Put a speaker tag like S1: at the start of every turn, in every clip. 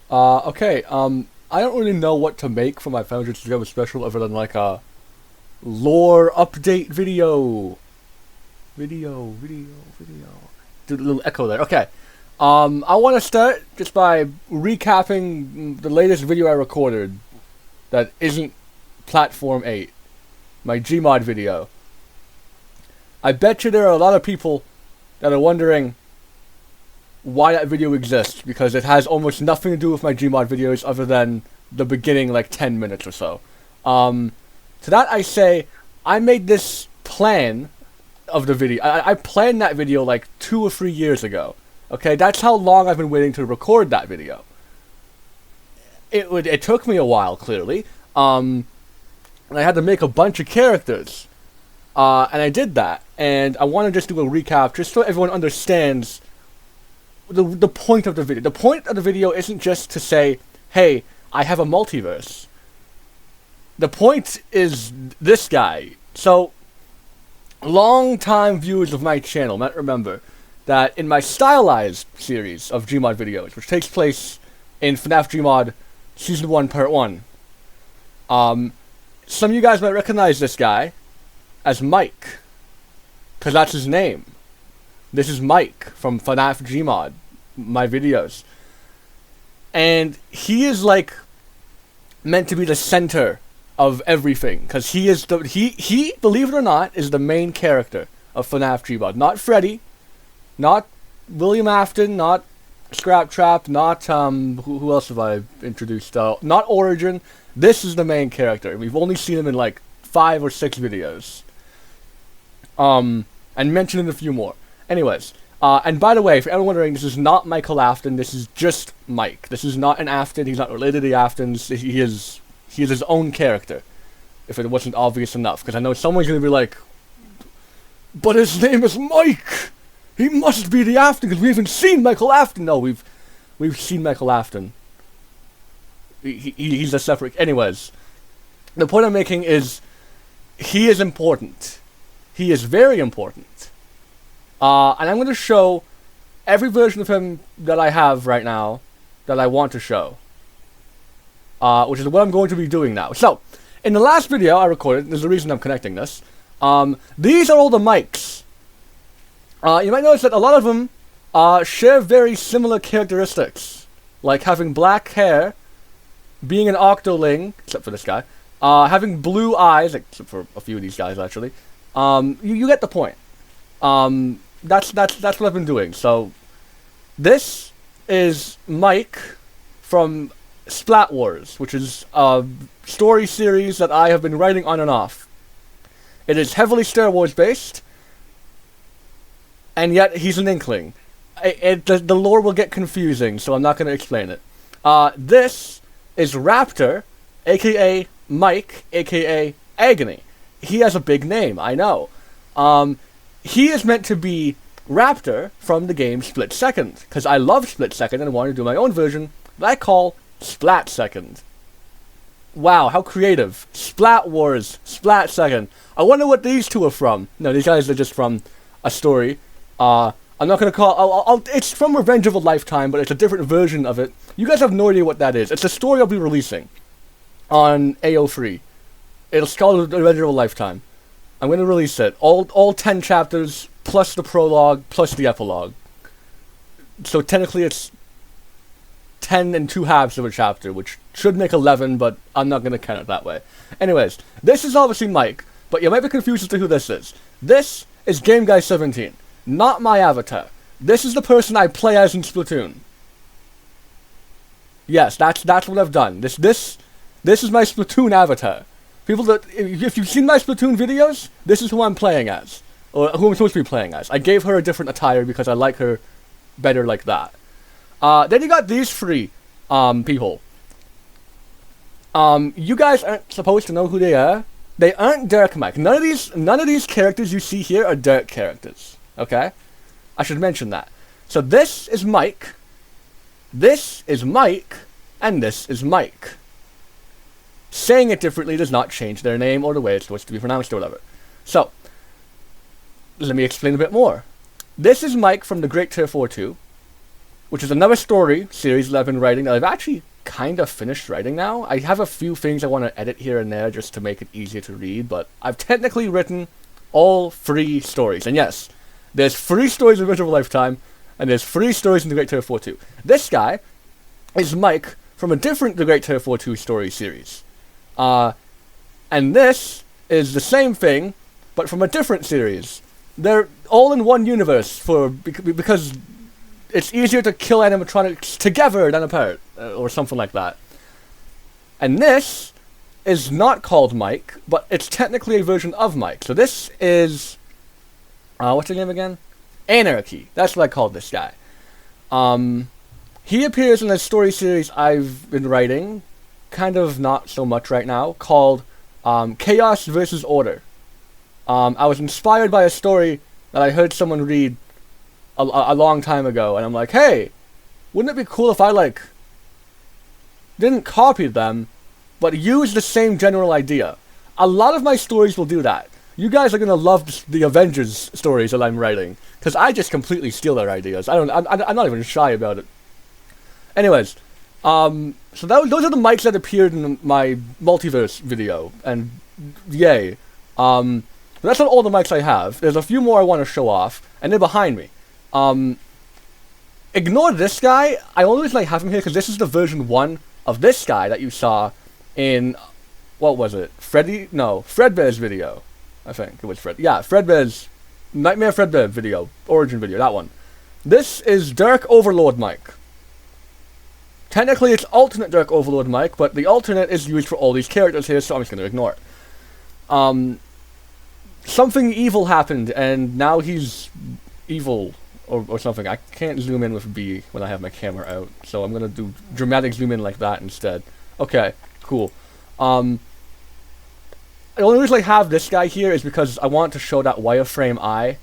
S1: Okay, I don't really know what to make for my 500 subscriber special other than like a lore update video. Video. Do a little echo there. Okay. I want to start just by recapping the latest video I recorded that isn't Platform 8. My Gmod video. I bet you there are a lot of people that are wondering why that video exists, because it has almost nothing to do with my Gmod videos other than the beginning, like 10 minutes or so. To that I say, I made this plan of the video. I planned that video like 2 or 3 years ago. Okay, that's how long I've been waiting to record that video. It took me a while, clearly. And I had to make a bunch of characters. And I did that. And I want to just do a recap, just so everyone understands the point of the video. The point of the video isn't just to say, hey, I have a multiverse. The point is this guy. So, long-time viewers of my channel might remember that in my stylized series of Gmod videos, which takes place in FNAF GMOD Season 1, Part 1, some of you guys might recognize this guy as Mike, because that's his name. This is Mike from FNAF GMOD, my videos. And he is like meant to be the center of everything, because he is he, believe it or not, is the main character of FNAF GMOD. Not Freddy, not William Afton, not Scrap Trap, not who else have I introduced? Not Origin. This is the main character. We've only seen him in like 5 or 6 videos. And mentioned in a few more. Anyways, and by the way, if you're ever wondering, this is not Michael Afton. This is just Mike. This is not an Afton. He's not related to the Aftons. He is his own character. If it wasn't obvious enough, because I know someone's gonna be like, "But his name is Mike. He must be the Afton because we haven't seen Michael Afton." No, we've seen Michael Afton. He's a separate. Anyways, the point I'm making is he is important. He is very important. And I'm going to show every version of him that I have right now that I want to show. Which is what I'm going to be doing now. So, in the last video I recorded, there's a reason I'm connecting this. These are all the mics. You might notice that a lot of them share very similar characteristics. Like having black hair, being an octoling, except for this guy, having blue eyes, except for a few of these guys actually. You get the point. That's what I've been doing. So, this is Mike from Splat Wars, which is a story series that I have been writing on and off. It is heavily Star Wars based, and yet he's an Inkling. The lore will get confusing, so I'm not going to explain it. This is Raptor, aka Mike, aka Agony. He has a big name, I know. He is meant to be Raptor from the game Split Second, because I love Split Second and wanted to do my own version that I call Splat Second. Wow, how creative. Splat Wars, Splat Second. I wonder what these two are from. No, these guys are just from a story. I'm not gonna call. It's from Revenge of a Lifetime, but it's a different version of it. You guys have no idea what that is. It's a story I'll be releasing on AO3. It's called Revenge of a Lifetime. I'm gonna release it. All 10 chapters, plus the prologue, plus the epilogue. So technically it's 10 and 2 halves of a chapter, which should make 11, but I'm not gonna count it that way. Anyways, this is obviously Mike, but you might be confused as to who this is. This is Game Guy 17, not my avatar. This is the person I play as in Splatoon. Yes, that's what I've done. This is my Splatoon avatar. People that, if you've seen my Splatoon videos, this is who I'm playing as. Or who I'm supposed to be playing as. I gave her a different attire because I like her better like that. Then you got these 3 people. You guys aren't supposed to know who they are. They aren't Dark Mike. None of these characters you see here are Dark characters. Okay? I should mention that. So this is Mike. This is Mike. And this is Mike. Saying it differently does not change their name or the way it's supposed to be pronounced or whatever. So, let me explain a bit more. This is Mike from the Great Tier 4 2. which is another story series that I've been writing that I've actually kind of finished writing now. I have a few things I want to edit here and there just to make it easier to read, but I've technically written all 3 stories. And yes, there's 3 stories in Miserable Lifetime, and there's 3 stories in The Great Terror 4 2. This guy is Mike from a different The Great Terror 4 2 story series. And this is the same thing, but from a different series. They're all in one universe because it's easier to kill animatronics together than apart, or something like that. And this is not called Mike, but it's technically a version of Mike. So this is, what's the name again? Anarchy. That's what I called this guy. He appears in a story series I've been writing, kind of not so much right now, called Chaos versus Order. I was inspired by a story that I heard someone read a long time ago, and I'm like, hey, wouldn't it be cool if I, like, didn't copy them, but use the same general idea? A lot of my stories will do that. You guys are gonna love the Avengers stories that I'm writing, because I just completely steal their ideas. I'm not even shy about it. Anyways, so those are the mics that appeared in my multiverse video, and yay. But that's not all the mics I have. There's a few more I want to show off, and they're behind me. Ignore this guy. I only reason I have him here because this is the version 1 of this guy that you saw in, what was it? Fredbear's video. I think it was Fredbear's Nightmare Fredbear video, origin video, that one. This is Dark Overlord Mike. Technically it's alternate Dark Overlord Mike, but the alternate is used for all these characters here, so I'm just going to ignore it. Something evil happened, and now he's evil, or something. I can't zoom in with B when I have my camera out, so I'm gonna do dramatic zoom in like that instead. Okay, cool. The only reason I have this guy here is because I want to show that wireframe eye.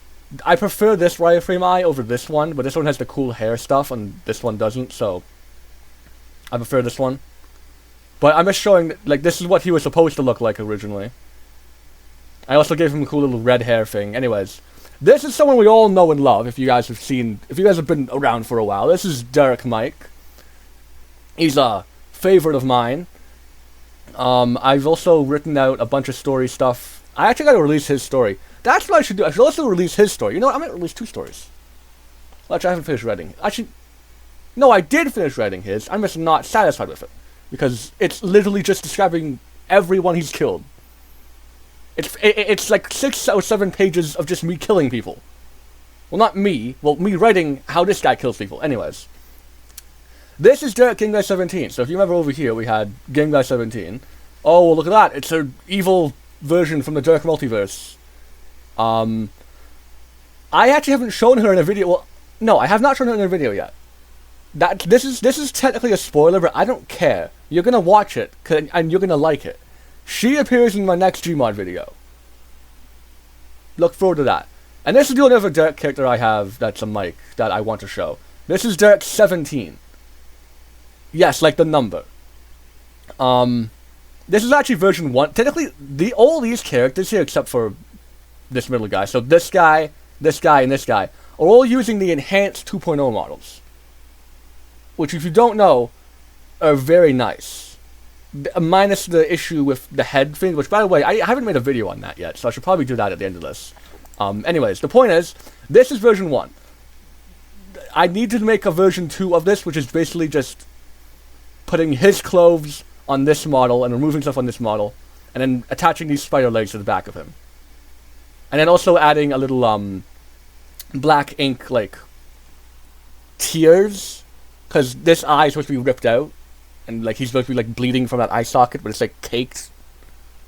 S1: I prefer this wireframe eye over this one, but this one has the cool hair stuff, and this one doesn't, so I prefer this one. But I'm just showing, like, this is what he was supposed to look like originally. I also gave him a cool little red hair thing. Anyways, this is someone we all know and love, if you guys have been around for a while. This is Derek Mike. He's a favorite of mine. I've also written out a bunch of story stuff. I actually gotta release his story. That's what I should do. I should also release his story. You know what? I'm gonna release 2 stories. Well, actually, I haven't finished writing. No, I did finish writing his. I'm just not satisfied with it. Because it's literally just describing everyone he's killed. It's like 6 or 7 pages of just me killing people. Well, not me. Well, me writing how this guy kills people. Anyways. This is Derek Game Guy 17. So if you remember over here, we had Game Guy 17. Oh, well, look at that. It's an evil version from the Derek multiverse. I actually haven't shown her in a video. Well, no, I have not shown her in a video yet. This is technically a spoiler, but I don't care. You're gonna watch it, and you're gonna like it. She appears in my next GMOD video. Look forward to that. And this is the only other Derek character I have that's a mic that I want to show. This is Derek 17. Yes, like the number. This is actually version 1. Technically, all these characters here, except for this middle guy, so this guy, and this guy, are all using the enhanced 2.0 models. Which, if you don't know, are very nice. Minus the issue with the head thing, which, by the way, I haven't made a video on that yet, so I should probably do that at the end of this. Anyways, the point is, this is version 1. I need to make a version 2 of this, which is basically just putting his clothes on this model and removing stuff on this model, and then attaching these spider legs to the back of him. And then also adding a little, black ink, like, tears, because this eye is supposed to be ripped out. And, like, he's supposed to be, like, bleeding from that eye socket, but it's, like, caked.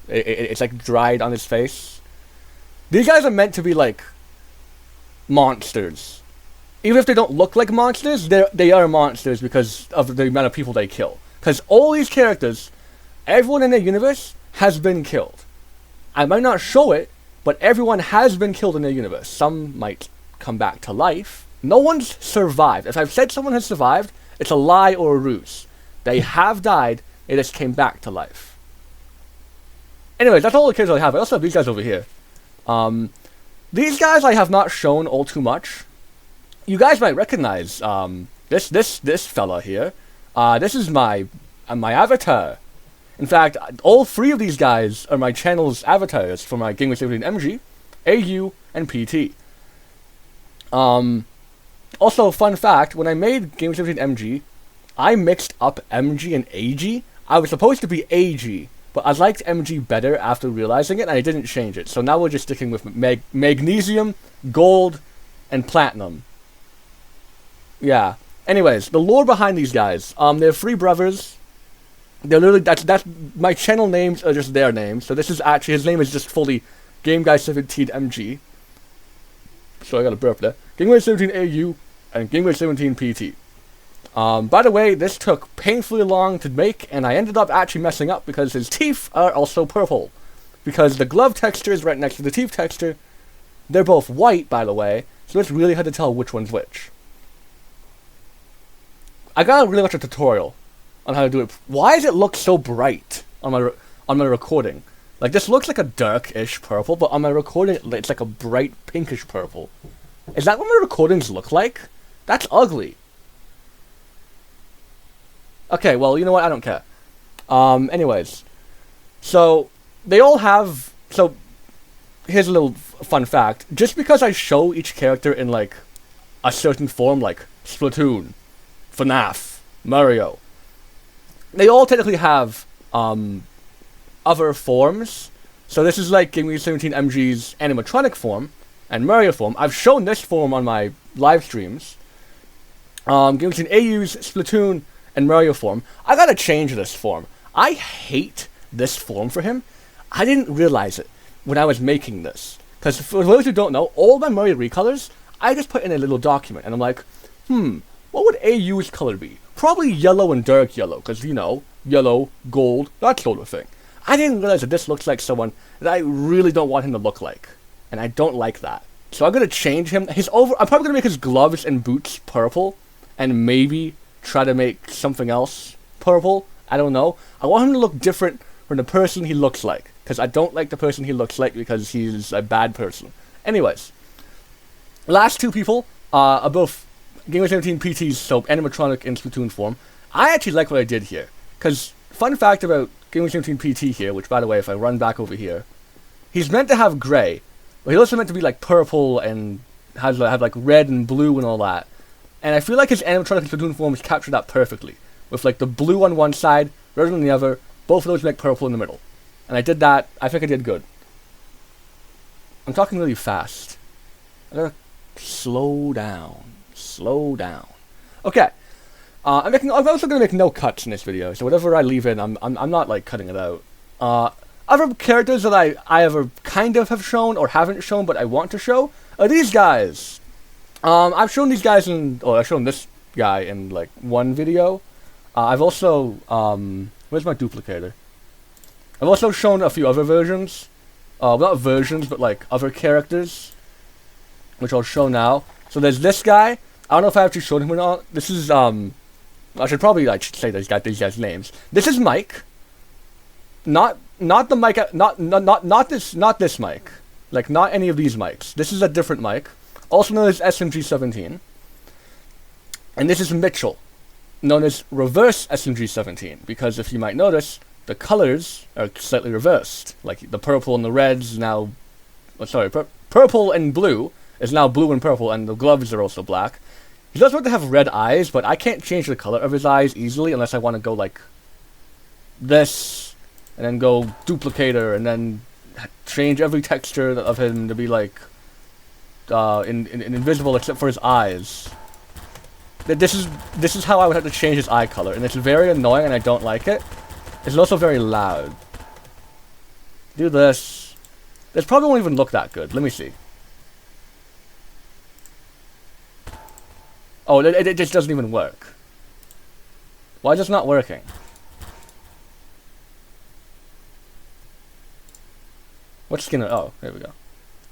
S1: It's, like, dried on his face. These guys are meant to be, like, monsters. Even if they don't look like monsters, they are monsters because of the amount of people they kill. Because all these characters, everyone in their universe has been killed. I might not show it, but everyone has been killed in their universe. Some might come back to life. No one's survived. If I've said someone has survived, it's a lie or a ruse. They have died, they just came back to life. Anyways, that's all the characters I have. I also have these guys over here. These guys I have not shown all too much. You guys might recognize This fella here. This is my avatar. In fact, all three of these guys are my channel's avatars for my Game with 17 MG, AU, and PT. Also, fun fact, when I made Game with 17 MG, I mixed up MG and AG. I was supposed to be AG, but I liked MG better after realizing it, and I didn't change it. So now we're just sticking with magnesium, gold, and platinum. Yeah. Anyways, the lore behind these guys. They're three brothers. They're literally, that's my channel names are just their names. So this is actually, his name is just fully Game Guy 17 MG. So I got a burp there. Game Guy 17 AU and Game Guy 17 PT. By the way, this took painfully long to make, and I ended up actually messing up because his teeth are also purple. Because the glove texture is right next to the teeth texture. They're both white, by the way, so it's really hard to tell which one's which. I gotta really watch a tutorial on how to do it. Why does it look so bright on my recording? Like, this looks like a dark-ish purple, but on my recording, it's like a bright pinkish purple. Is that what my recordings look like? That's ugly. Okay, well, you know what? I don't care. Anyways. So, they all have... So, here's a little fun fact. Just because I show each character in, like, a certain form, like Splatoon, FNAF, Mario, they all technically have, other forms. So this is like Game Gear 17 MG's animatronic form and Mario form. I've shown this form on my live streams. Game Gear 17 AU's Splatoon and Mario form. I gotta change this form. I hate this form for him. I didn't realize it when I was making this. Because for those who don't know, all my Mario recolors, I just put in a little document. And I'm like, what would AU's color be? Probably yellow and dark yellow. Because, you know, yellow, gold, that sort of thing. I didn't realize that this looks like someone that I really don't want him to look like. And I don't like that. So I'm going to change him. I'm probably going to make his gloves and boots purple. And maybe try to make something else purple. I don't know. I want him to look different from the person he looks like. Because I don't like the person he looks like because he's a bad person. Anyways. Last two people are both Game Boy 17 PT's so animatronic in Splatoon form. I actually like what I did here. Because, fun fact about Game Boy 17 PT here, which by the way, if I run back over here, he's meant to have gray. But he's also meant to be like purple and have like red and blue and all that. And I feel like his animatronic in Splatoon form has captured that perfectly. With like the blue on one side, red on the other, both of those make purple in the middle. And I did that. I think I did good. I'm talking really fast. I gotta slow down. Slow down. Okay. I'm also gonna make no cuts in this video, so whatever I leave in, I'm not like cutting it out. Other characters that I ever kind of have shown or haven't shown, but I want to show are these guys. I've shown these guys I've shown this guy in like one video. I've also where's my duplicator? I've also shown a few other versions. Not versions, but like other characters, which I'll show now. So there's this guy. I don't know if I actually showed him or not. This is I should probably like say these guys' names. This is Mike. Not the mic. Not this mic. Like not any of these mics. This is a different mic, also known as SMG17. And this is Mitchell, known as Reverse SMG17, because if you might notice, the colors are slightly reversed. Like the purple and the reds now. Purple and blue is now blue and purple, and the gloves are also black. He does want to have red eyes, but I can't change the color of his eyes easily unless I want to go like this, and then go duplicator, and then change every texture of him to be like invisible except for his eyes. This is how I would have to change his eye color, and it's very annoying, and I don't like it. It's also very loud. Do this. This probably won't even look that good. Let me see. Oh, it just doesn't even work. Why is this not working? What skin? Oh, there we go.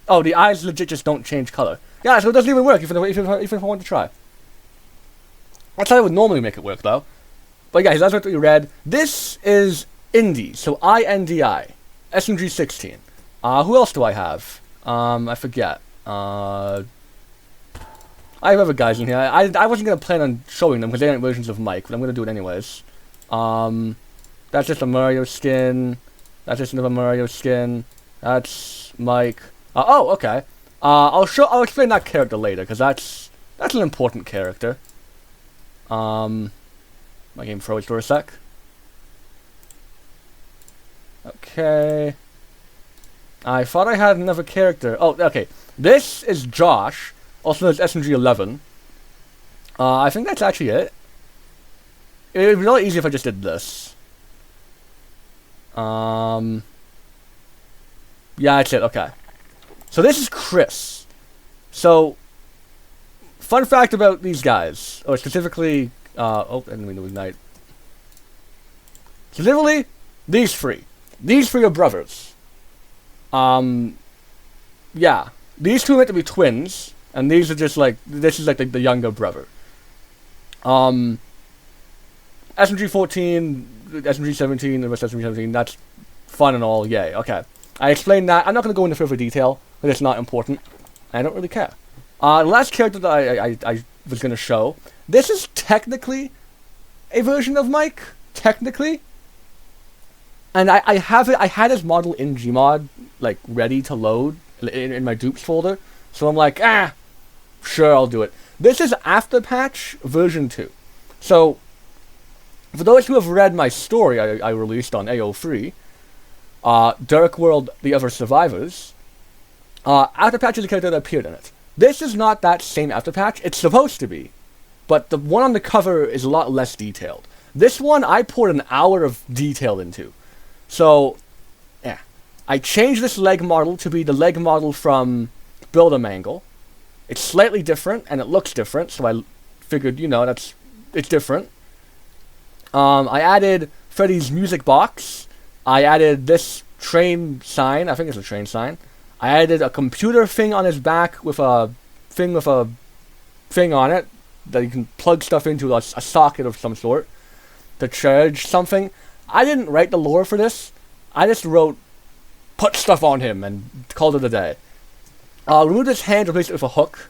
S1: Oh, the eyes legit just don't change color. Yeah, so it doesn't even work, even if I want to try. That's how I would normally make it work, though. But yeah, his eyes are to be red. This is Indy, so INDI. SMG16. Who else do I have? I forget. I have other guys in here. I wasn't gonna plan on showing them because they aren't versions of Mike, but I'm gonna do it anyways. That's just a Mario skin. That's just another Mario skin. That's Mike. Oh, okay. I'll explain that character later because that's an important character. My game froze for a sec. Okay. I thought I had another character. Oh, okay. This is Josh, also known as SMG11. I think that's actually it. It would be really easy if I just did this. Yeah, that's it. Okay. So this is Chris. So, fun fact about these guys, or specifically, oh, I didn't mean to ignite. Specifically, these three. These three are brothers. Yeah. These two are meant to be twins, and these are just like, this is like the younger brother. SMG14, SMG17, the rest of SMG17, that's fun and all, yay, okay. I explained that. I'm not going to go into further detail, because it's not important. I don't really care. The last character that I was going to show, this is technically a version of Mike, technically. And I had his model in Gmod, like, ready to load in my dupes folder. So I'm like, sure, I'll do it. This is After Patch version 2. So, for those who have read my story I released on AO3, Dark World, The Other Survivors, After Patch is a character that appeared in it. This is not that same After Patch. It's supposed to be. But the one on the cover is a lot less detailed. This one, I poured an hour of detail into. So, yeah. I changed this leg model to be the leg model from Build-A-Mangle. It's slightly different, and it looks different, so I figured, you know, it's different. I added Freddy's music box. I added this train sign. I think it's a train sign. I added a computer thing on his back with a thing on it that you can plug stuff into, a socket of some sort to charge something. I didn't write the lore for this. I just wrote, put stuff on him, and called it a day. Removed his hand, replaced it with a hook,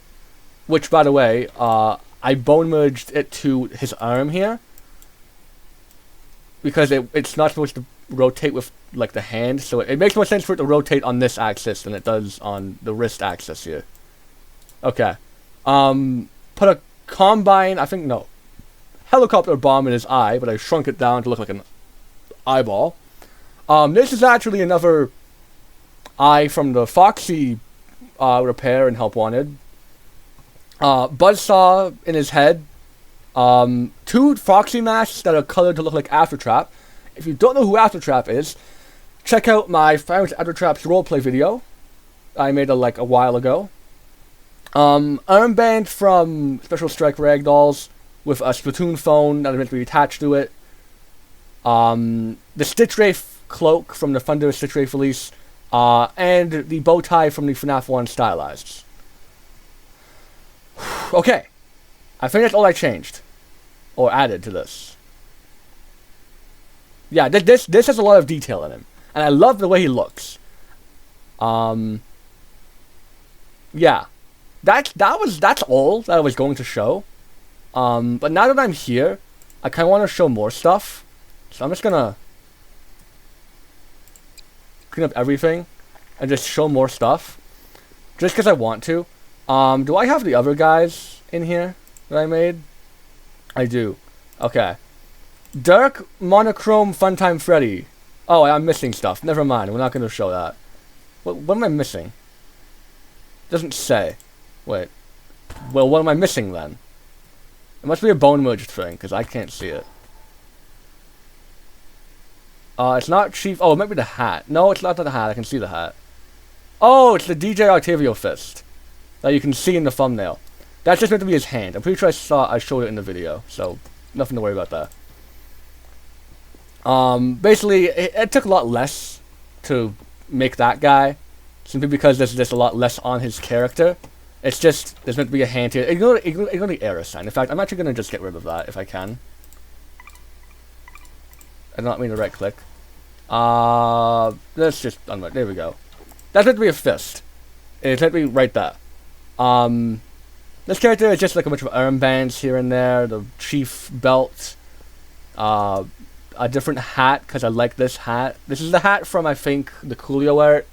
S1: which, by the way, I bone merged it to his arm here, because it's not supposed to rotate with, like, the hand, so it makes more sense for it to rotate on this axis than it does on the wrist axis here. Okay. Put a combine, helicopter bomb in his eye, but I shrunk it down to look like an eyeball. This is actually another eye from the Foxy repair and help wanted. Buzzsaw in his head. 2 Foxy masks that are colored to look like Aftertrap. If you don't know who Aftertrap is, check out my Fire with Aftertrap's roleplay video I made a while ago. Armband from Special Strike Ragdolls with a Splatoon phone that is meant to be attached to it. The Stitch Wraith cloak from the Thunder Stitch Wraith release, and the bow tie from the FNAF 1 stylized. Okay, I think that's all I changed, or added to this. Yeah, this has a lot of detail in him, and I love the way he looks. Yeah, that's all that I was going to show. But now that I'm here, I kind of want to show more stuff, so I'm just gonna clean up everything and just show more stuff, just because I want to. Do I have the other guys in here that I made? I do. Okay. Dark Monochrome Funtime Freddy. Oh, I'm missing stuff. Never mind. We're not going to show that. What am I missing? Doesn't say. Wait. Well, what am I missing then? It must be a bone merged thing, because I can't see it. It's not Chief. Oh, it might be the hat. No, it's not the hat. I can see the hat. Oh, it's the DJ Octavio fist that you can see in the thumbnail. That's just meant to be his hand. I'm pretty sure I showed it in the video, so nothing to worry about that. Basically, it took a lot less to make that guy, simply because there's just a lot less on his character. It's just, there's meant to be a hand here. Ignore the error sign. In fact, I'm actually going to just get rid of that if I can. I do not mean to right click. Let's just unwrite. There we go. That's meant to be a fist. It's meant to be right there. This character is just like a bunch of armbands here and there, the chief belt, a different hat, because I like this hat. This is the hat from, I think, the Coolio art,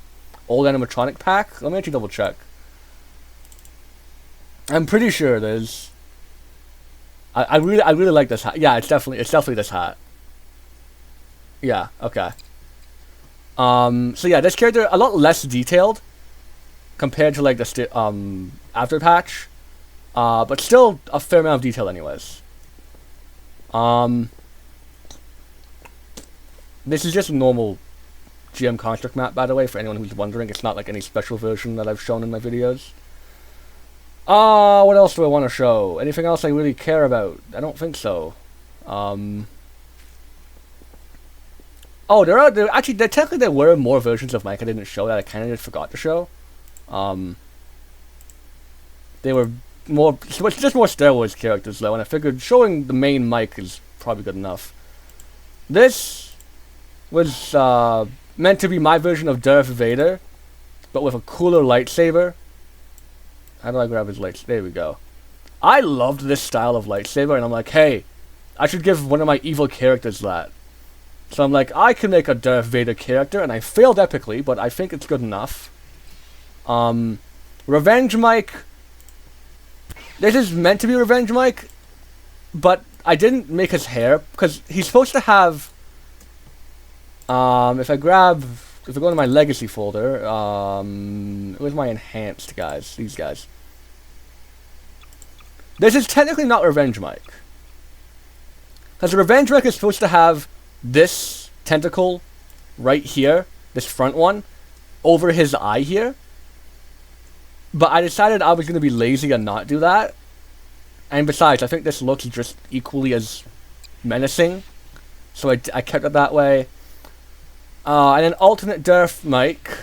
S1: old animatronic pack. Let me actually double check. I'm pretty sure it is. I really like this hat. Yeah, it's definitely this hat. Yeah, okay. So yeah, this character a lot less detailed compared to like the after patch, but still a fair amount of detail anyways. This is just a normal GM construct map, by the way, for anyone who's wondering. It's not like any special version that I've shown in my videos. What else do I want to show? Anything else I really care about? I don't think so. Oh, technically there were more versions of Mike I didn't show that I kind of just forgot to show. They were more, it's just more Star Wars characters though, and I figured showing the main Mike is probably good enough. This was meant to be my version of Darth Vader, but with a cooler lightsaber. How do I grab his lightsaber? There we go. I loved this style of lightsaber, and I'm like, hey, I should give one of my evil characters that. So I'm like, I can make a Darth Vader character, and I failed epically, but I think it's good enough. Revenge Mike. This is meant to be Revenge Mike, but I didn't make his hair, because he's supposed to have, if I go to my legacy folder, where's my enhanced guys? These guys. This is technically not Revenge Mike. Because Revenge Mike is supposed to have this tentacle right here, this front one, over his eye here. But I decided I was going to be lazy and not do that. And besides, I think this looks just equally as menacing. So I kept it that way. And an alternate Darth Mike.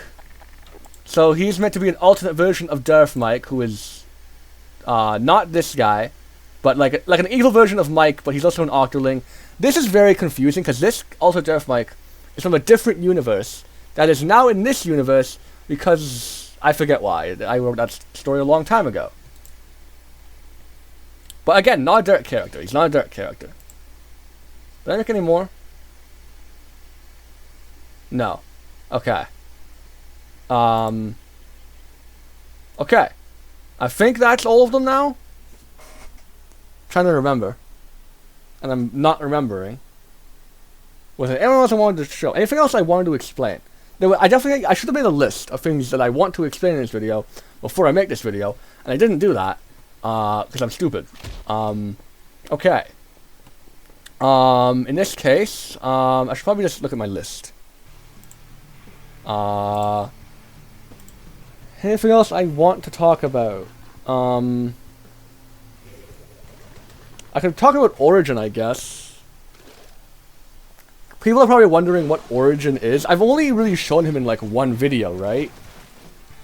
S1: So he's meant to be an alternate version of Darth Mike, who is not this guy, but like an evil version of Mike, but he's also an Octoling. This is very confusing, because this alternate Darth Mike is from a different universe that is now in this universe, because I forget why. I wrote that story a long time ago. But again, not a dirt character. He's not a dirt character. Did I make any more? No. Okay. Okay. I think that's all of them now. Trying to remember. And I'm not remembering. Was there anything else I wanted to show? Anything else I wanted to explain? I should have made a list of things that I want to explain in this video before I make this video, and I didn't do that because I'm stupid. Okay. In this case, I should probably just look at my list. Anything else I want to talk about? I could talk about Origin, I guess. People are probably wondering what Origin is. I've only really shown him in like one video, right?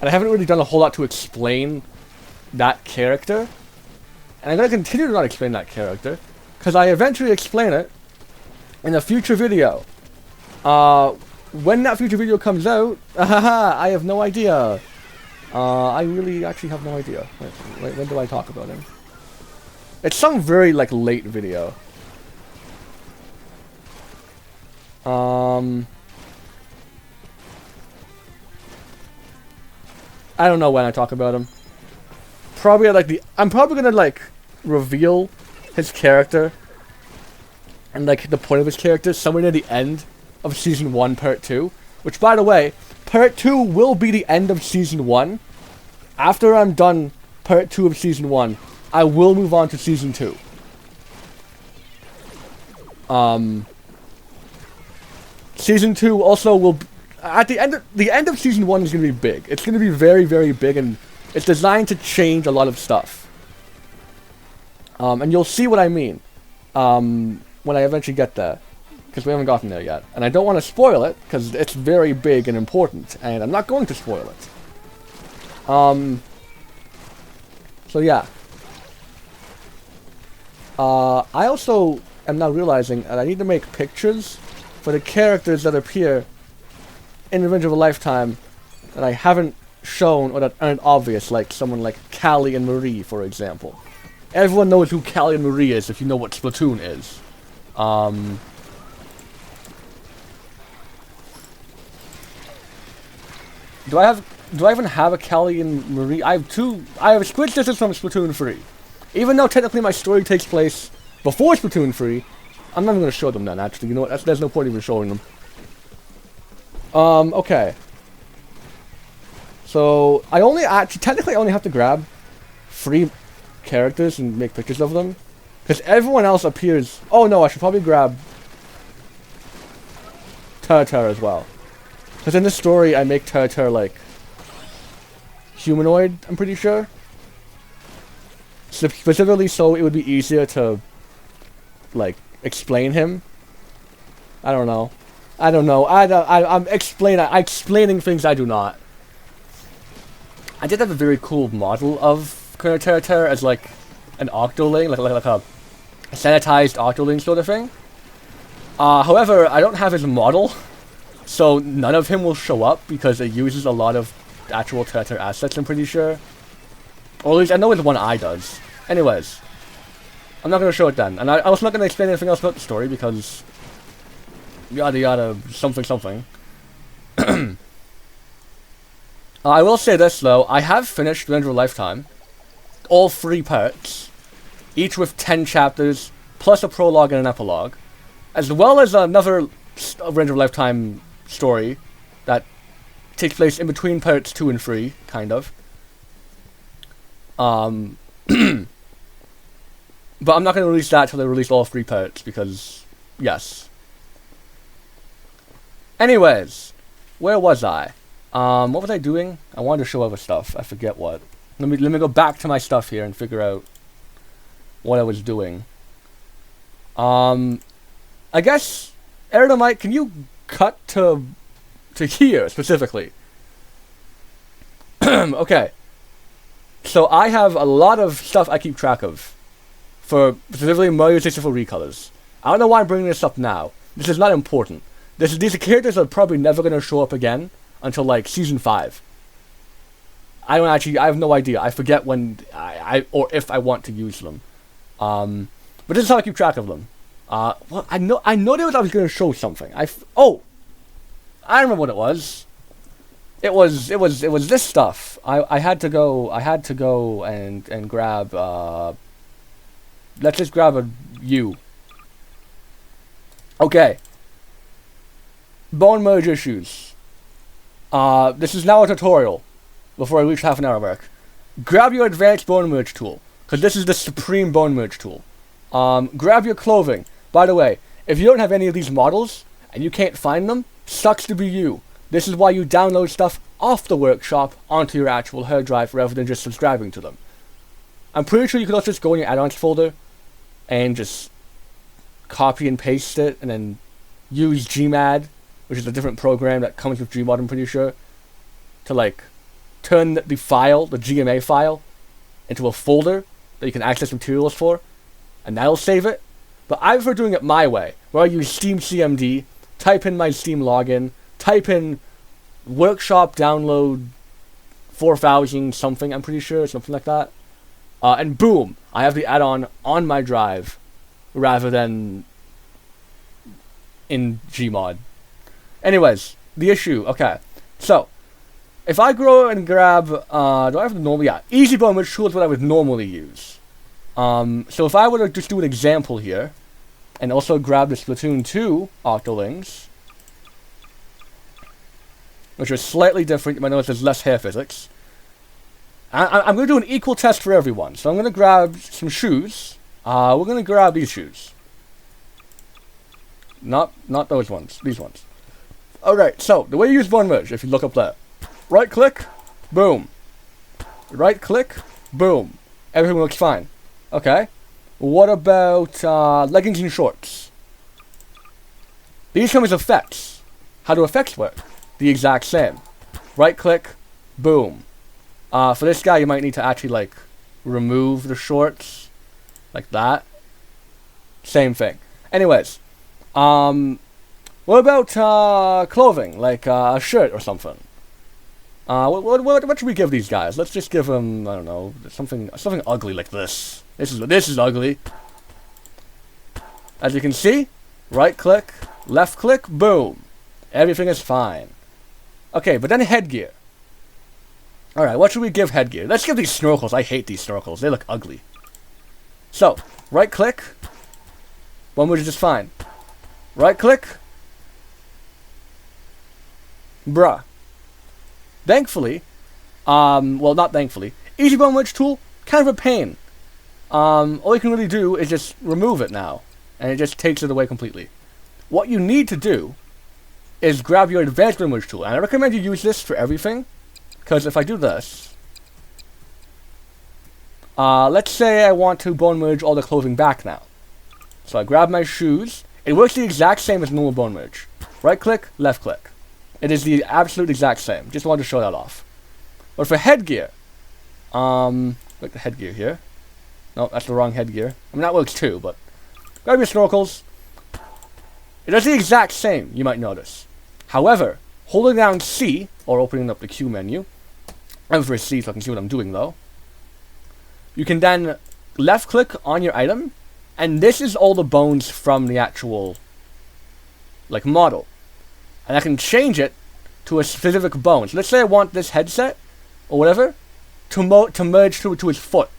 S1: And I haven't really done a whole lot to explain that character. And I'm going to continue to not explain that character, because I eventually explain it in a future video. When that future video comes out, I have no idea. I really actually have no idea. Wait, when do I talk about him? It's some very like late video. I don't know when I talk about him. Probably at like I'm probably gonna like reveal his character and like the point of his character somewhere near the end of Season 1, Part 2. Which, by the way, Part 2 will be the end of Season 1. After I'm done Part 2 of Season 1, I will move on to Season 2. Season 2 also will... At the end of Season 1 is going to be big. It's going to be very, very big, and it's designed to change a lot of stuff. And you'll see what I mean when I eventually get there. Because we haven't gotten there yet. And I don't want to spoil it, because it's very big and important. And I'm not going to spoil it. So yeah. I also am now realizing that I need to make pictures for the characters that appear in Revenge of a Lifetime that I haven't shown or that aren't obvious, like someone like Callie and Marie, for example. Everyone knows who Callie and Marie is if you know what Splatoon is. Do I even have a Callie and Marie? I have Squid Sisters from Splatoon 3. Even though technically my story takes place before Splatoon 3, I'm not even going to show them then, actually. You know what? There's no point even showing them. Okay. So, technically I only have to grab 3 characters and make pictures of them. Because everyone else appears... Oh no, I should probably grab Tara as well. Because in this story, I make Tara like humanoid, I'm pretty sure. Specifically so it would be easier to like explain him. I don't know. I'm explaining things I do not. I did have a very cool model of Tara as like an Octoling, like a sanitized Octoling sort of thing. However, I don't have his model, so none of him will show up because it uses a lot of actual Tara assets, I'm pretty sure. Or at least I know his one eye does. Anyways, I'm not going to show it then. And I was not going to explain anything else about the story because yada yada something. I will say this though, I have finished Render of Lifetime. All 3 parts. Each with 10 chapters, plus a prologue and an epilogue. As well as another Render of Lifetime story that takes place in between parts 2 and 3, kind of. But I'm not going to release that till they release all 3 parts, because, yes. Anyways, where was I? What was I doing? I wanted to show other stuff. I forget what. Let me go back to my stuff here and figure out what I was doing. I guess, Mike, can you cut to here, specifically? Okay. So I have a lot of stuff I keep track of. For specifically Mario 64 recolors. I don't know why I'm bringing this up now. This is not important. These characters are probably never going to show up again until like Season 5. I have no idea. I forget when or if I want to use them. But this is how I keep track of them. Well, I know I was going to show something. I remember what it was. It was this stuff. I had to go and grab let's just grab a U. Okay. Bone merge issues. This is now a tutorial before I reach half an hour mark. Grab your advanced bone merge tool, because this is the supreme bone merge tool. Grab your clothing. By the way, if you don't have any of these models and you can't find them, sucks to be you. This is why you download stuff off the workshop onto your actual hard drive rather than just subscribing to them. I'm pretty sure you could also just go in your add-ons folder and just copy and paste it and then use GMAD, which is a different program that comes with Gmod, I'm pretty sure, to like turn the file, the GMA file, into a folder that you can access materials for, and that'll save it. But I prefer doing it my way, where I use Steam CMD, type in my Steam login, type in workshop download 4000 something, I'm pretty sure, something like that. And boom, I have the add-on on my drive, rather than in Gmod. Anyways, the issue, okay. So, if I go and grab, do I have the normal, yeah, Easy Bone, which is what I would normally use. So if I were to just do an example here, and also grab the Splatoon 2 Octolings, which are slightly different, you might notice there's less hair physics. I'm going to do an equal test for everyone. So I'm going to grab some shoes. We're going to grab these shoes. Not those ones, these ones. Alright, so the way you use bone merge, if you look up there. Right click, boom. Right click, boom. Everything looks fine. Okay. What about leggings and shorts? These come as effects. How do effects work? The exact same. Right click, boom. For this guy, you might need to actually like remove the shorts, like that. Same thing. Anyways, what about clothing, like a shirt or something? What should we give these guys? Let's just give them, I don't know, something ugly like this. This is ugly. As you can see, right click, left click, boom. Everything is fine. Okay, but then headgear. Alright, what should we give headgear? Let's give these snorkels. I hate these snorkels. They look ugly. So, right click. Bone merge is just fine. Right click. Bruh. Thankfully, well, not thankfully, easy bone merge tool, kind of a pain. All you can really do is just remove it now, and it just takes it away completely. What you need to do is grab your advanced bone merge tool, and I recommend you use this for everything, because if I do this, let's say I want to bone merge all the clothing back now. So I grab my shoes. It works the exact same as normal bone merge. Right click, left click. It is the absolute exact same. Just wanted to show that off. But for headgear, like the headgear here. No, that's the wrong headgear. I mean, that works too, but grab your snorkels. It does the exact same, you might notice. However, holding down C, or opening up the Q menu, and for C so I can see what I'm doing though, you can then left click on your item, and this is all the bones from the actual, like, model. And I can change it to a specific bone. So let's say I want this headset, or whatever, to merge to his foot.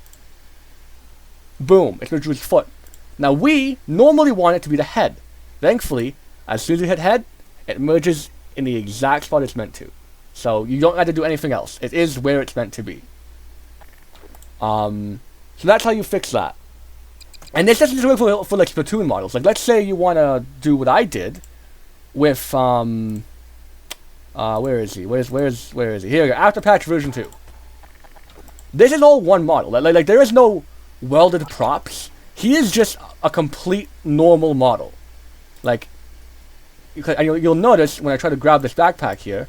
S1: Boom, it's merged to his foot. Now we normally want it to be the head. Thankfully, as soon as you hit head, it merges in the exact spot it's meant to. So you don't have to do anything else. It is where it's meant to be. So that's how you fix that. And this doesn't work for like Splatoon models. Like, let's say you want to do what I did with, where is he? Where is he? Here we go, after patch version 2. This is all one model. Like there is no welded props. He is just a complete normal model. Like, you'll notice when I try to grab this backpack here,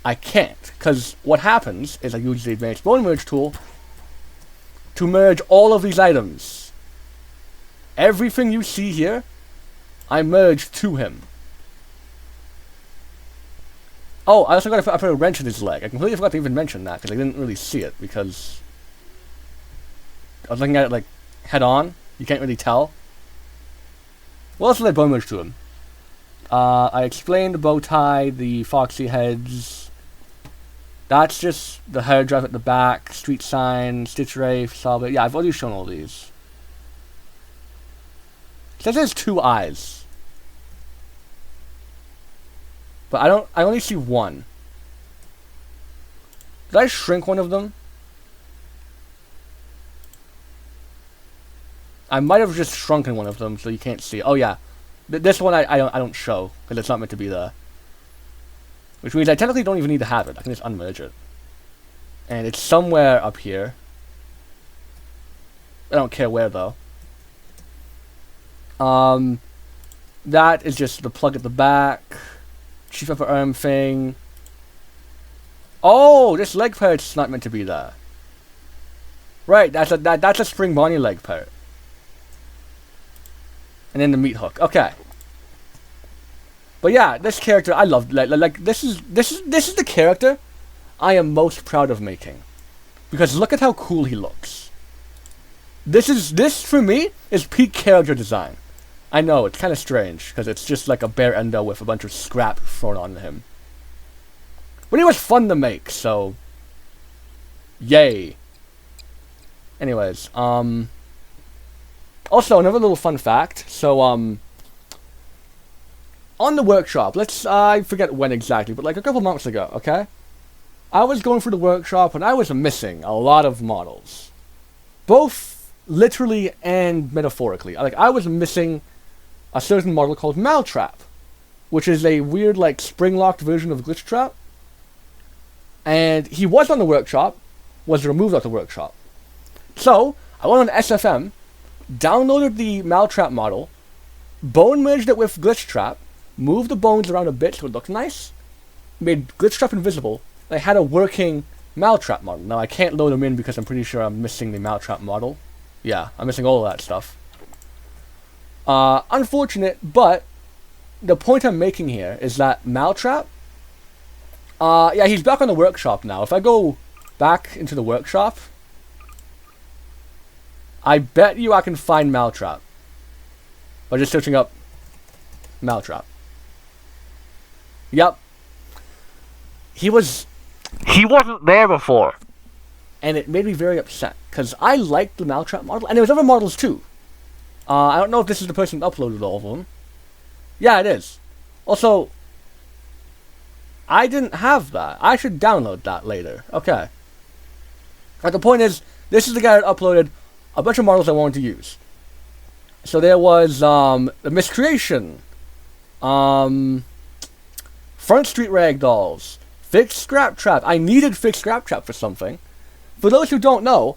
S1: I can't. Because what happens is I use the advanced bone merge tool to merge all of these items. Everything you see here, I merged to him. Oh, I also got to put a wrench in his leg. I completely forgot to even mention that, because I didn't really see it, because I was looking at it, like, head-on. You can't really tell. What else did I bone merge to him? I explained the bow tie, the foxy heads. That's just the hair drive at the back, street sign, stitch ray, solid. Yeah, I've already shown all these. It says there's 2 eyes. But I only see one. Did I shrink one of them? I might have just shrunken one of them so you can't see. Oh yeah. This one I don't show, because it's not meant to be there. Which means I technically don't even need to have it. I can just unmerge it. And it's somewhere up here. I don't care where though. That is just the plug at the back. Chief upper arm thing. Oh, this leg part's not meant to be there. Right, that's a spring Bonnie leg part. And then the meat hook. Okay. But yeah, this character I love. Like this is the character I am most proud of making, because look at how cool he looks. This for me is peak character design. I know it's kind of strange because it's just like a bare endo with a bunch of scrap thrown onto him. But it was fun to make, so yay. Anyways, also another little fun fact. So on the workshop, I forget when exactly, but like a couple months ago, okay? I was going through the workshop and I was missing a lot of models. Both literally and metaphorically. Like, I was missing a certain model called Maltrap, which is a weird, like, spring-locked version of Glitch Trap. And he was on the workshop, was removed off the workshop. So, I went on SFM, downloaded the Maltrap model, bone merged it with Glitch Trap, moved the bones around a bit so it looked nice, made Glitch Trap invisible. I had a working Maltrap model. Now, I can't load them in because I'm pretty sure I'm missing the Maltrap model. Yeah, I'm missing all of that stuff. Unfortunate, but the point I'm making here is that Maltrap Yeah, he's back on the workshop now. If I go back into the workshop, I bet you I can find Maltrap by just searching up Maltrap. Yep. He wasn't there before. And it made me very upset, because I liked the Maltrap model, and there was other models too. I don't know if this is the person who uploaded all of them. Yeah, it is. Also, I didn't have that. I should download that later. Okay. But the point is, this is the guy that uploaded a bunch of models I wanted to use. So there was, the Miscreation, Front Street Ragdolls, Fixed Scrap Trap. I needed Fixed Scrap Trap for something. For those who don't know,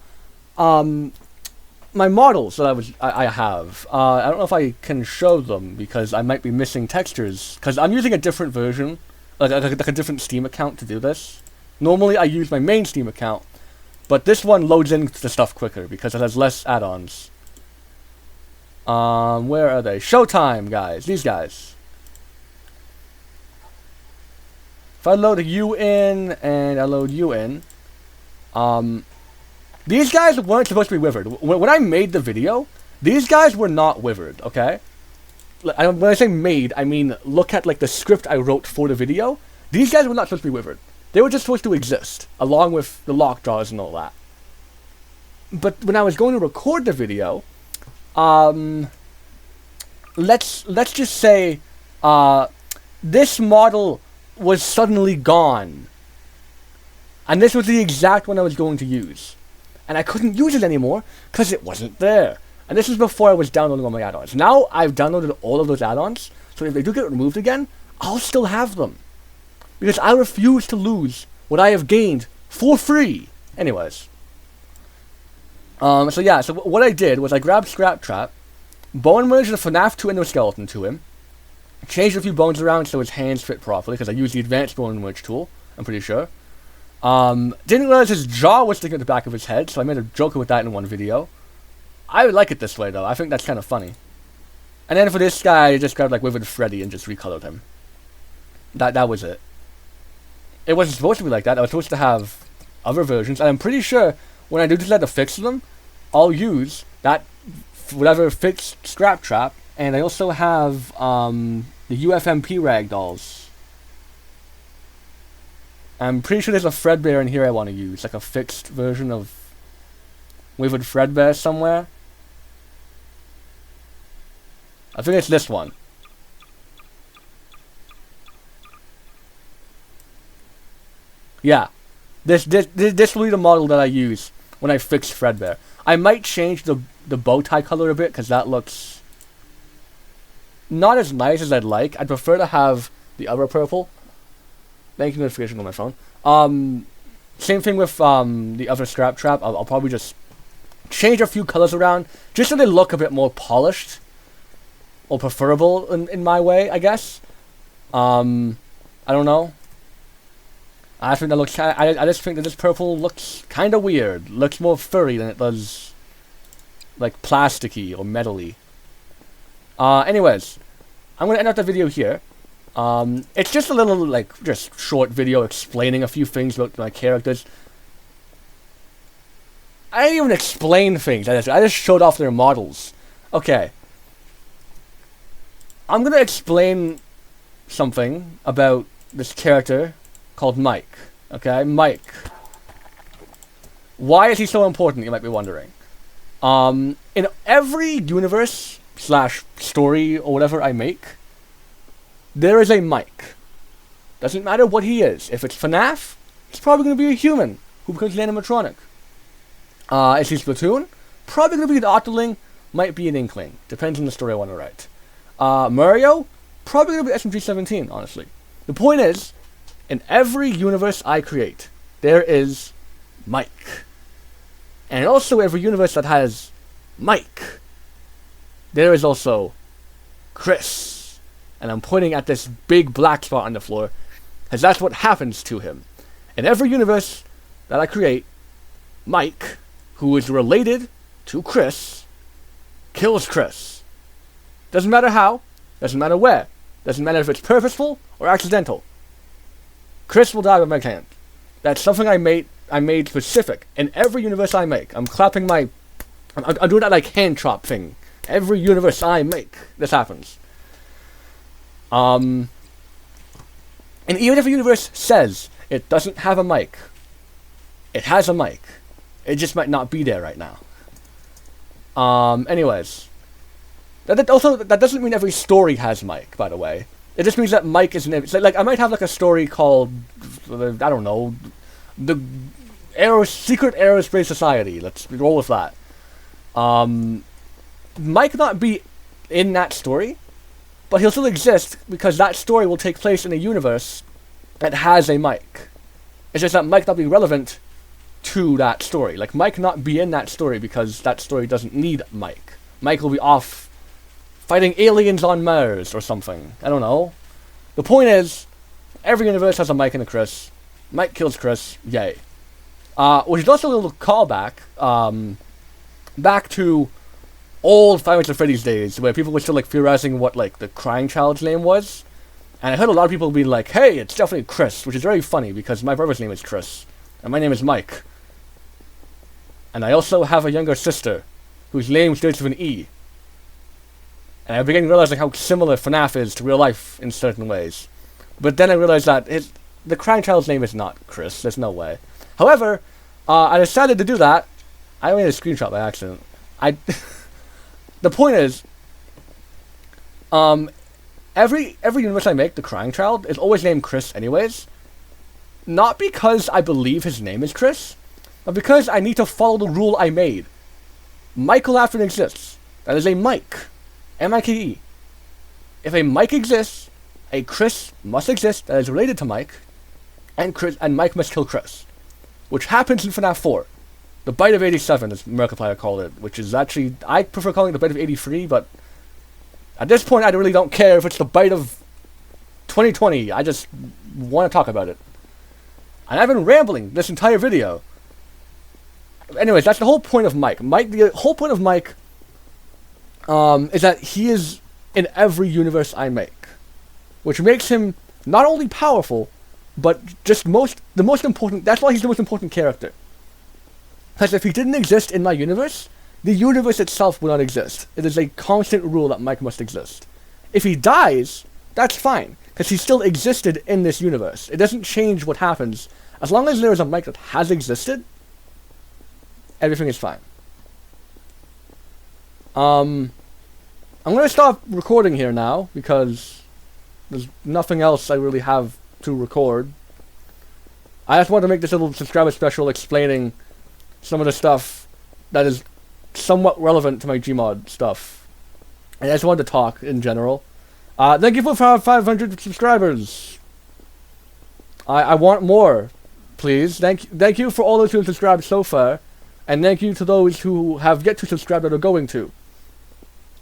S1: my models that I have, I don't know if I can show them because I might be missing textures, because I'm using a different version, like a different Steam account to do this. Normally I use my main Steam account, but this one loads into the stuff quicker because it has less add-ons. Where are they? Showtime, guys. These guys. If I load you in, and I load you in, these guys weren't supposed to be withered. When I made the video, these guys were not withered, okay? When I say made, I mean look at like the script I wrote for the video. These guys were not supposed to be withered. They were just supposed to exist, along with the lockjaws and all that. But when I was going to record the video, let's just say, this model was suddenly gone. And this was the exact one I was going to use. And I couldn't use it anymore, because it wasn't there. And this is before I was downloading all my add-ons. Now, I've downloaded all of those add-ons, so if they do get removed again, I'll still have them. Because I refuse to lose what I have gained for free. Anyways. So yeah, so what I did was I grabbed Scrap Trap, bone merged the FNAF 2 endoskeleton to him, changed a few bones around so his hands fit properly, because I used the advanced bone merge tool, I'm pretty sure. Didn't realize his jaw was sticking at the back of his head, so I made a joke with that in one video. I would like it this way, though. I think that's kind of funny. And then for this guy, I just grabbed, like, Withered Freddy and just recolored him. That was it. It wasn't supposed to be like that. I was supposed to have other versions, and I'm pretty sure when I do decide to fix them, I'll use that whatever fixed Scrap Trap, and I also have, the UFMP Ragdolls. I'm pretty sure there's a Fredbear in here I want to use, like a fixed version of Withered Fredbear somewhere. I think it's this one. Yeah. This will be the model that I use when I fix Fredbear. I might change the bow tie color a bit, because that looks not as nice as I'd like. I'd prefer to have the other purple. Thank you, notification on my phone. Same thing with the other Scrap Trap. I'll probably just change a few colors around, just so they look a bit more polished. Or preferable in my way, I guess. I don't know. I think that looks. I just think that this purple looks kind of weird. Looks more furry than it does, like plasticky or metally. Anyways, I'm gonna end up the video here. It's just a little like just short video explaining a few things about my characters. I didn't even explain things. I just showed off their models. Okay. I'm gonna explain something about this character called Mike. Okay, Mike. Why is he so important, you might be wondering. In every universe / story or whatever I make, there is a Mike. Doesn't matter what he is. If it's FNAF, he's probably gonna be a human who becomes an animatronic. If he's Splatoon, probably gonna be the Octoling, might be an Inkling. Depends on the story I want to write. Mario, probably gonna be SMG-17, honestly. The point is, in every universe I create, there is Mike. And also every universe that has Mike, there is also Chris. And I'm pointing at this big black spot on the floor, because that's what happens to him. In every universe that I create, Mike, who is related to Chris, kills Chris. Doesn't matter how, doesn't matter where, doesn't matter if it's purposeful or accidental. Chris will die by Mike's hand. That's something I made specific. In every universe I make, I'm clapping my... I'm doing that like hand chop thing. Every universe I make, this happens. And even if a universe says it doesn't have a mic, it has a mic. It just might not be there right now. Anyways. That doesn't mean every story has mic, by the way. It just means that mic is... Like, I might have like a story called... I don't know... The Secret Aerospace Society. Let's roll with that. Might not be in that story, but he'll still exist because that story will take place in a universe that has a mic. It's just that Mike not be relevant to that story. Like, Mike not be in that story because that story doesn't need Mike. Mike will be off fighting aliens on Mars or something. I don't know. The point is, every universe has a Mike and a Chris. Mike kills Chris. Yay. Which is also a little callback back to old Five Nights at Freddy's days, where people were still like theorizing what like the crying child's name was. And I heard a lot of people be like, hey, it's definitely Chris, which is very funny because my brother's name is Chris. And my name is Mike. And I also have a younger sister whose name starts with an E. And I began realizing how similar FNAF is to real life in certain ways. But then I realized that the crying child's name is not Chris. There's no way. However, I decided to do that. I made a screenshot by accident. The point is, every universe I make, the crying child is always named Chris anyways. Not because I believe his name is Chris, but because I need to follow the rule I made. Michael Afton exists. That is a Mike. M-I-K-E. If a Mike exists, a Chris must exist that is related to Mike, and Mike must kill Chris. Which happens in FNAF 4. The Bite of 87, as Markiplier called it, which is actually... I prefer calling it the Bite of 83, but... At this point, I really don't care if it's the Bite of 2020. I just want to talk about it. And I've been rambling this entire video. Anyways, that's the whole point of Mike. The whole point of Mike... is that he is in every universe I make. Which makes him not only powerful, but just the most important... That's why he's the most important character. Because if he didn't exist in my universe, the universe itself would not exist. It is a constant rule that Mike must exist. If he dies, that's fine, because he still existed in this universe. It doesn't change what happens. As long as there is a Mike that has existed, everything is fine. I'm going to stop recording here now, because there's nothing else I really have to record. I just wanted to make this little subscriber special explaining some of the stuff that is somewhat relevant to my Gmod stuff. And I just wanted to talk in general. Thank you for 500 subscribers. I want more, please. Thank you for all those who have subscribed so far, and thank you to those who have yet to subscribe that are going to.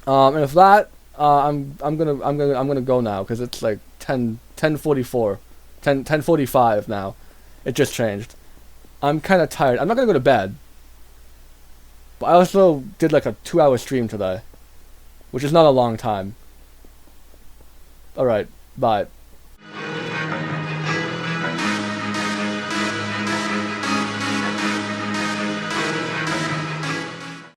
S1: And with that, I'm gonna go now because it's like 10:45 now. It just changed. I'm kind of tired. I'm not gonna go to bed. But I also did like a 2-hour stream today, which is not a long time. Alright, bye.